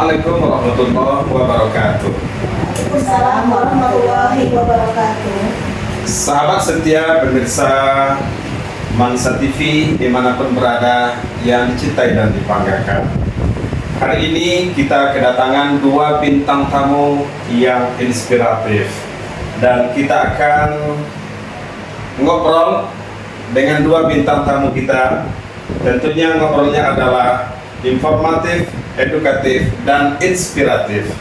Assalamualaikum warahmatullahi wabarakatuh. Waalaikumsalam warahmatullahi wabarakatuh. Sahabat setia pemirsa Mansa TV dimanapun berada yang dicintai dan dibanggakan. Hari ini kita kedatangan dua bintang tamu yang inspiratif dan kita akan ngobrol dengan dua bintang tamu kita. Tentunya ngobrolnya adalah informatif, edukatif, dan inspiratif.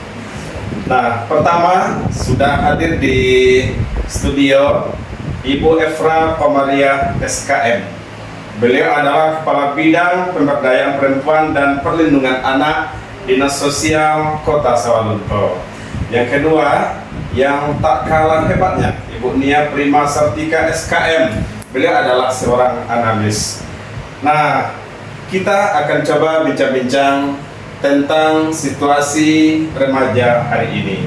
Nah, pertama sudah hadir di studio Ibu Efra Komaria SKM. Beliau adalah Kepala Bidang Pemberdayaan Perempuan dan Perlindungan Anak Dinas Sosial Kota Sawalunto. Yang kedua, yang tak kalah hebatnya, Ibu Nia Prima Sartika SKM. Beliau adalah seorang analis. Nah, kita akan coba bincang-bincang tentang situasi remaja hari ini.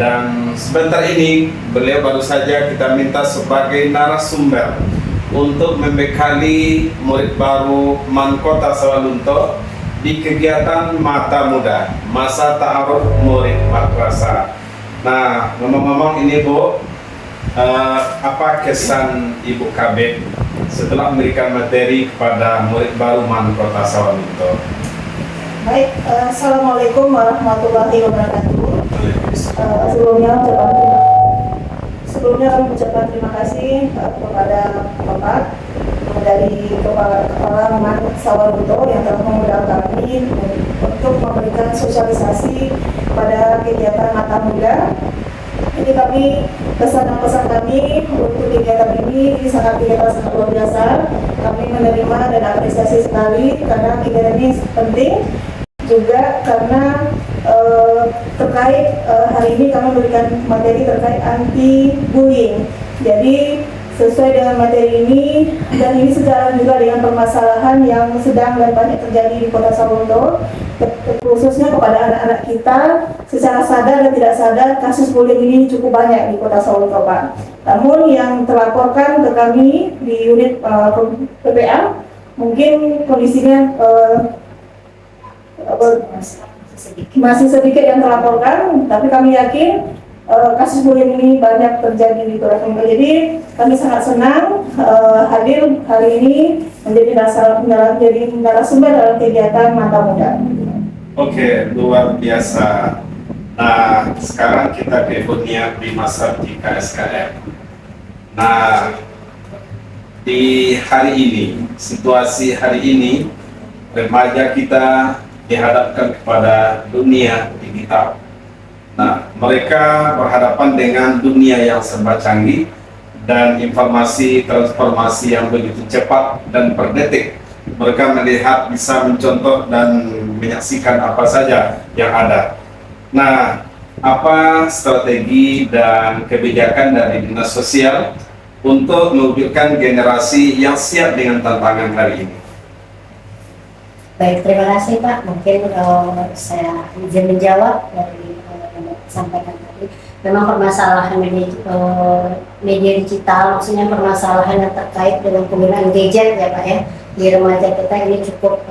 Dan sebentar ini beliau baru saja kita minta sebagai narasumber untuk membekali murid baru MAN Kota Sawalunto di kegiatan Mata Muda, Masa Ta'aruf Murid Madrasah. Nah, ngomong-ngomong ini Bu, apa kesan Ibu Kabid setelah memberikan materi kepada murid baru MAN Kota Sawalunto? Baik, Assalamualaikum warahmatullahi wabarakatuh. Sebelumnya kami ucapkan terima kasih kepada Bapak dari Kepala MAN Sawalunto yang telah mengundang kami untuk memberikan sosialisasi pada kegiatan Mata Muda. Jadi kami, pesan kami untuk kegiatan ini sangat luar biasa. Kami menerima dan apresiasi sekali karena kegiatan ini penting juga karena terkait hari ini kami memberikan materi terkait anti bullying. Jadi sesuai dengan materi ini dan ini sejalan juga dengan permasalahan yang sedang dan banyak terjadi di Kota Sawalunto, khususnya kepada anak-anak kita. Secara sadar dan tidak sadar kasus bullying ini cukup banyak di Kota Sawalunto, Pak. Namun yang terlaporkan ke kami di unit PPA mungkin kondisinya masih sedikit yang terlaporkan, tapi kami yakin kasus bullying ini banyak terjadi di Kota Sawalunto. Jadi kami sangat senang hadir hari ini menjadi narasumber dalam kegiatan Mata Muda. Oke, luar biasa. Nah, sekarang kita ke Ibu Nia Prima Sartika SKM. Nah, di hari ini, situasi hari ini, remaja kita dihadapkan kepada dunia digital. Nah, mereka berhadapan dengan dunia yang serba canggih dan informasi transformasi yang begitu cepat dan per detik. Mereka melihat, bisa mencontoh dan menyaksikan apa saja yang ada. Nah, apa strategi dan kebijakan dari Dinas Sosial untuk mewujudkan generasi yang siap dengan tantangan hari ini? Baik, terima kasih Pak. Mungkin saya izin menjawab dari yang disampaikan tadi. Memang permasalahan media digital, maksudnya permasalahan yang terkait dengan penggunaan gadget ya Pak ya, di remaja kita ini cukup,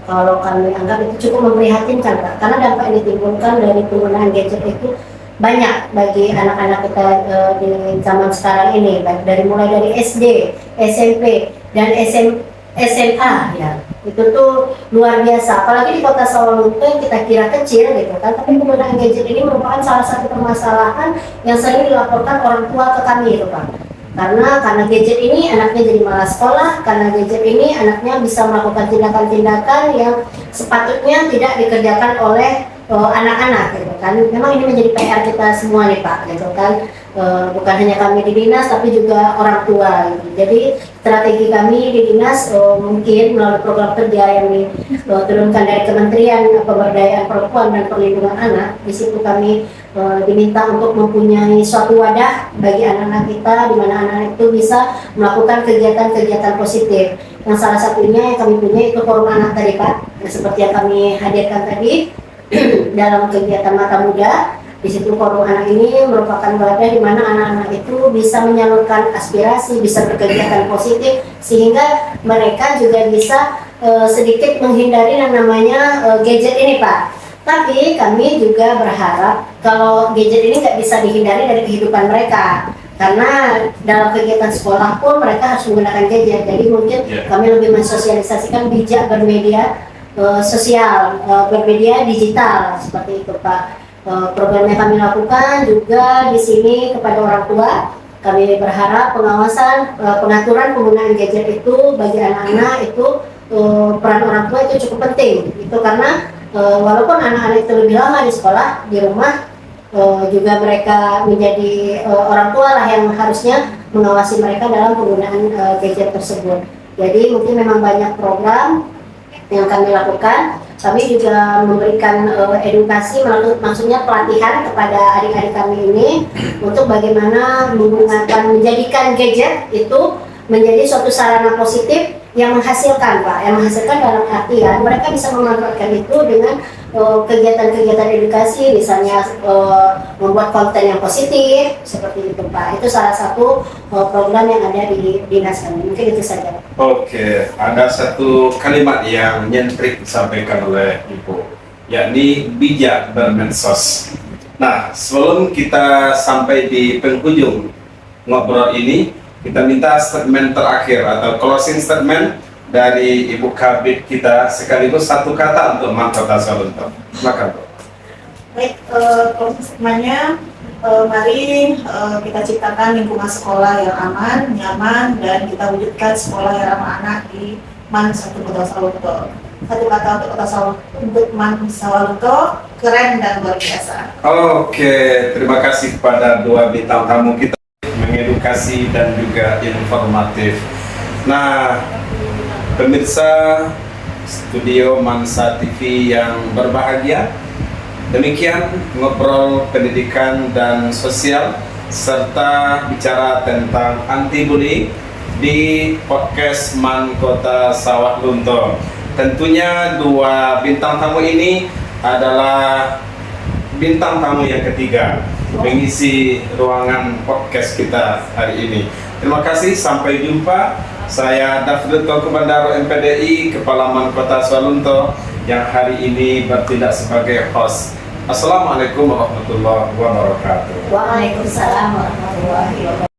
kalau kami anggap itu cukup memprihatinkan Pak, karena dampak yang ditimbulkan dari penggunaan gadget itu banyak bagi anak-anak kita di zaman sekarang ini, baik mulai dari SD, SMP, dan SMA ya. Itu tuh luar biasa, apalagi di Kota Sawalunto yang kita kira kecil gitu kan, tapi penggunaan gadget ini merupakan salah satu permasalahan yang sering dilaporkan orang tua ke kami itu Pak. Karena gadget ini anaknya jadi malas sekolah, karena gadget ini anaknya bisa melakukan tindakan-tindakan yang sepatutnya tidak dikerjakan oleh anak-anak gitu kan. Memang ini menjadi PR kita semua nih Pak gitu kan. Bukan hanya kami di dinas tapi juga orang tua gitu. Jadi strategi kami di dinas mungkin melalui program kerja yang diturunkan dari Kementerian Pemberdayaan Perempuan dan Perlindungan Anak. Di situ kami diminta untuk mempunyai suatu wadah bagi anak-anak kita di mana anak-anak itu bisa melakukan kegiatan-kegiatan positif. Yang salah satunya yang kami punya itu forum anak tadi Pak, seperti yang kami hadirkan tadi dalam kegiatan Mata Muda. Di situ forum anak ini merupakan wadah di mana anak-anak itu bisa menyalurkan aspirasi, bisa berkegiatan positif, sehingga mereka juga bisa sedikit menghindari yang namanya gadget ini Pak. Tapi kami juga berharap kalau gadget ini nggak bisa dihindari dari kehidupan mereka. Karena dalam kegiatan sekolah pun mereka harus menggunakan gadget. Jadi mungkin kami lebih mensosialisasikan bijak bermedia sosial, bermedia digital seperti itu Pak. Program yang kami lakukan juga di sini kepada orang tua. Kami berharap pengawasan, pengaturan penggunaan gadget itu bagi anak-anak itu peran orang tua itu cukup penting. Itu karena walaupun anak-anak itu lebih lama di sekolah, di rumah juga mereka menjadi orang tua lah yang harusnya mengawasi mereka dalam penggunaan gadget tersebut. Jadi mungkin memang banyak program yang kami lakukan. Kami juga memberikan edukasi, maksudnya pelatihan kepada adik-adik kami ini untuk bagaimana menggunakan, menjadikan gadget itu menjadi suatu sarana positif yang menghasilkan Pak, yang menghasilkan dalam artian mereka bisa memanfaatkan itu dengan kegiatan-kegiatan edukasi, misalnya membuat konten yang positif seperti itu Pak. Itu salah satu program yang ada di dinas kami. Mungkin itu saja. Oke, ada satu kalimat yang nyentrik disampaikan oleh Ibu, yakni bijak bermedsos. Nah, sebelum kita sampai di penghujung ngobrol ini, kita minta statement terakhir atau closing statement dari Ibu Kabid kita, sekaligus satu kata untuk Man Kota Sawalunto. Silakan, Bu. Baik, closing statement-nya, mari kita ciptakan lingkungan sekolah yang aman, nyaman, dan kita wujudkan sekolah yang ramah anak di Man Kota Sawalunto. Satu kata untuk Kota Sawalunto, untuk Man Sawalunto, keren dan luar biasa. Oke, terima kasih kepada dua bintang tamu kita, mengedukasi dan juga informatif. Nah, pemirsa studio Mansa TV yang berbahagia, demikian ngobrol pendidikan dan sosial serta bicara tentang anti bullying di podcast Man Kota Sawalunto. Tentunya dua bintang tamu ini adalah bintang tamu yang ketiga mengisi ruangan podcast kita hari ini. Terima kasih, sampai jumpa. Saya Dafrul Komandaro MPDI, Kepala Man Kota Sawalunto, yang hari ini bertindak sebagai host. Assalamualaikum warahmatullahi wabarakatuh. Waalaikumsalam warahmatullahi wabarakatuh.